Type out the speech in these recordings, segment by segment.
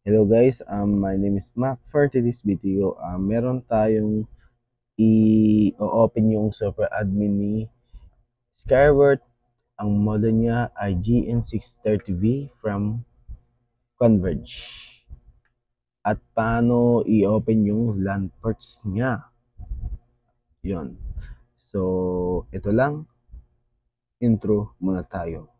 Hello guys, my name is Mac. For today's video, meron tayong i-open yung super admin ni Skyward. Ang model niya ay GN630V from Converge. At paano i-open yung LAN ports niya. Yon. So, ito lang. Intro muna tayo.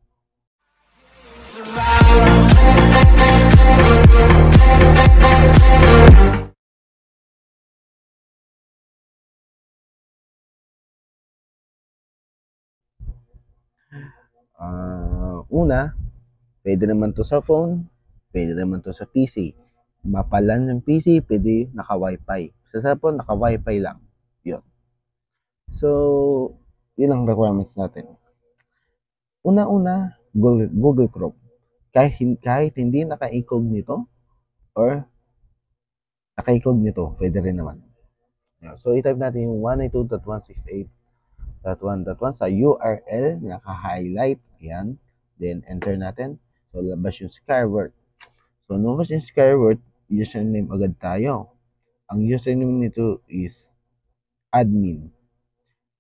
Una, pwede naman to sa phone, pwede naman to sa PC. Mapalan ng PC, pwede naka-wifi. Sa cellphone, naka-wifi lang. Yun. So, yun ang requirements natin. Una-una, Google Chrome. Kahit hindi naka-incognito or naka-incognito, pwede rin naman. So, i-type natin yung 192.168.1.1 sa URL, naka-highlight. Ayan. Then, enter natin. So, labas yung Skyward. So, lumabas yung Skyward, username agad tayo. Ang username nito is admin.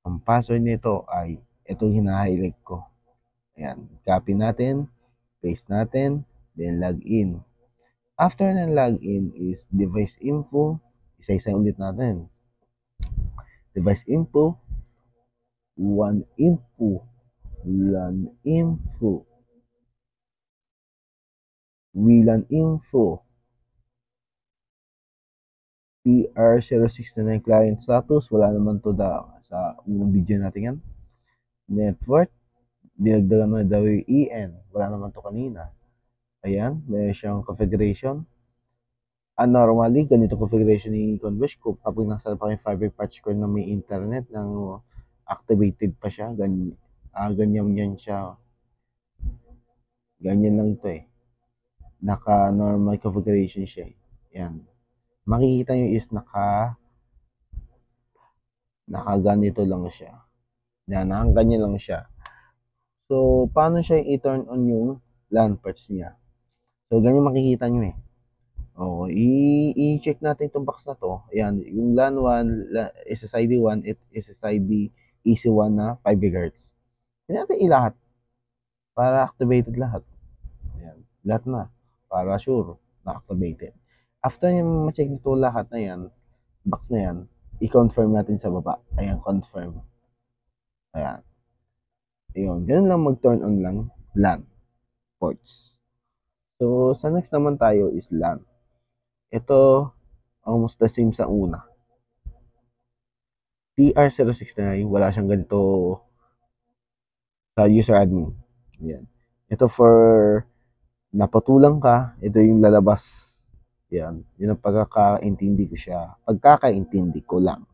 Ang password nito ay itong hina-highlight ko. Ayan. Copy natin, paste natin, then login. After ng login is device info. Isa-isa ulit natin. Device info, one info, LAN info, WLAN info, TR0699 client status. Wala naman to sa unang video natin yan. Network, dinagdagan na WEN. Wala naman to kanina. Ayan, meron siyang configuration. Normally, ganito configuration ni Converge kapag nasa pa yung fiber patch core na may internet nang activated pa siya. Ganyan yan siya. Ganyan lang ito eh. Naka-normal configuration siya eh. Ayan. Makikita nyo is naka-ganito lang siya. Yan, nakaganyan lang siya. So, paano siya i-turn on yung LAN ports niya? So, ganyan makikita nyo eh. I-check natin itong box na to. Ayan, yung LAN 1, SSID 1, SSID EC1 na 5 GHz. Hindi natin ilahat para activated lahat. Ayan, lahat na para sure na activated. After yung ma-check nito lahat na yan, box na yan, i-confirm natin sa baba. Ayan, confirm. Ayan. Ayun, ganun lang mag-turn on lang LAN ports. So, sa next naman tayo is LAN. Ito, almost the same sa una. TR069, wala siyang ganito sa user admin. Yan. Ito for napatulang ka, ito yung lalabas. Yan. Yun ang pagkakaintindi ko siya. Pagkakaintindi ko lang.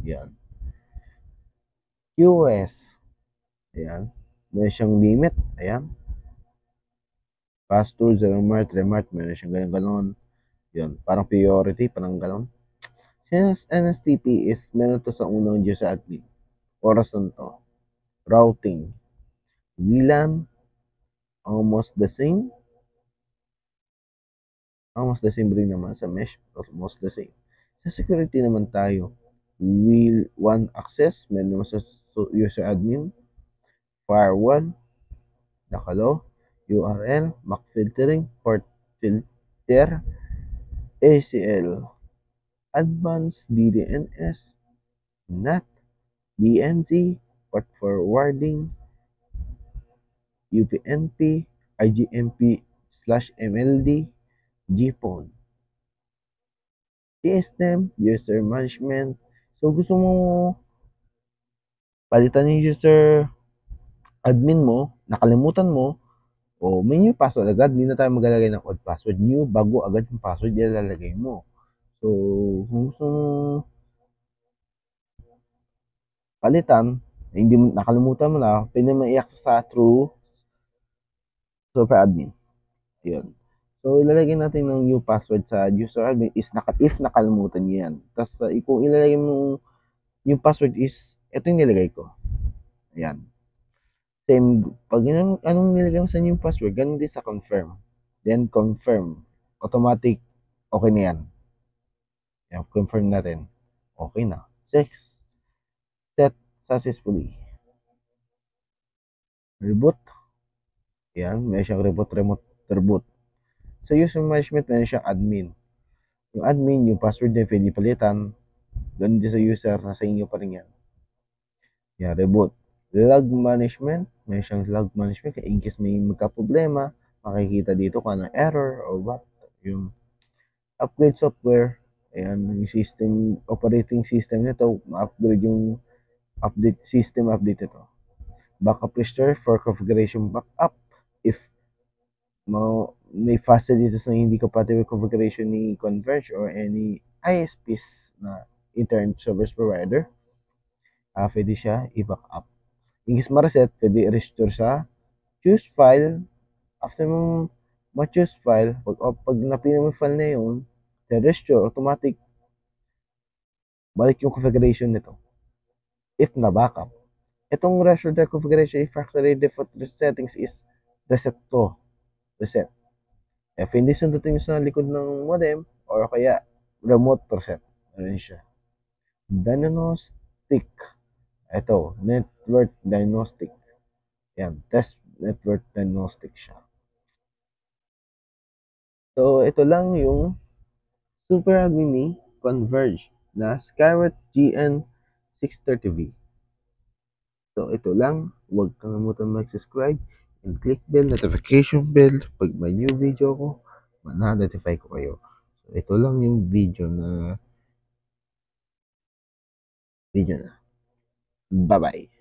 Yan. QoS. Ayan. Meron siyang limit. Ayan. Pass-through, zero mart, remart. Meron siyang ganun. Yun. Parang priority. Parang ganun. Since NSTP is meron to sa unang user admin. Oras na to. Routing. WLAN. Almost the same. Almost the same rin naman sa mesh. Almost the same. Sa security naman tayo. Will one access. Meron naman sa user admin. Firewall. Nakalo. URL. MAC filtering. Port filter. ACL. Advanced DDNS. NAT. DMZ. Port forwarding. UPnP. IGMP/MLD. GPON. TSNAME, user management. So, gusto mo palitan yung user admin mo, nakalimutan mo, o may new password agad, hindi na tayo maglalagay ng old password. New, bago agad yung password, ilalagay mo. So, kung gusto mo palitan, hindi mo, nakalimutan mo na, pwede mo i-access sa through super admin. Yun. So, ilalagay natin ng new password sa user admin is if nakalimutan niyo yan. Tapos, kung ilalagay mo yung password is, ito yung nilagay ko. Ayan. Same, pag anong nilagay mo sa new password, ganun din sa confirm. Then, confirm. automatic, okay na yan. Yan, confirm natin. Okay na. 6. Set successfully. Reboot. Yan, may siyang reboot. Sa user management, meron siyang admin. Yung admin, yung password niya, pwede palitan. Ganun din sa user, nasa inyo pa rin yan. Yan, reboot. Log management, may siyang log management. Kaya in case may magka-problema, makikita dito kung anong error or what. Yung upgrade software, ayan, yung system, operating system nito, ma-upgrade yung update ito. Backup restore for configuration backup. If may facilities na hindi compatible configuration ni Converge or any ISPs na internet service provider, pwede siya i-backup. In case ma-reset, pwede i-restore sa choose file. After mong ma-choose file, pag napili mo yung file na yun, then restore, automatic, balik yung configuration nito. If na-backup. Itong restore the configuration, factory default settings is reset to. Reset. If hindi sundutin nyo sa likod ng modem, or kaya remote reset. Ano siya. Diagnostic. Ito, network diagnostic. Yan, test network diagnostic siya. So, ito lang yung Super Mini Converge na Skyward GN630V. So, ito lang. Huwag kalimutan mag-subscribe and click bell, notification bell. Pag may new video ko, ma-notify ko kayo. So, ito lang yung video na. Bye-bye.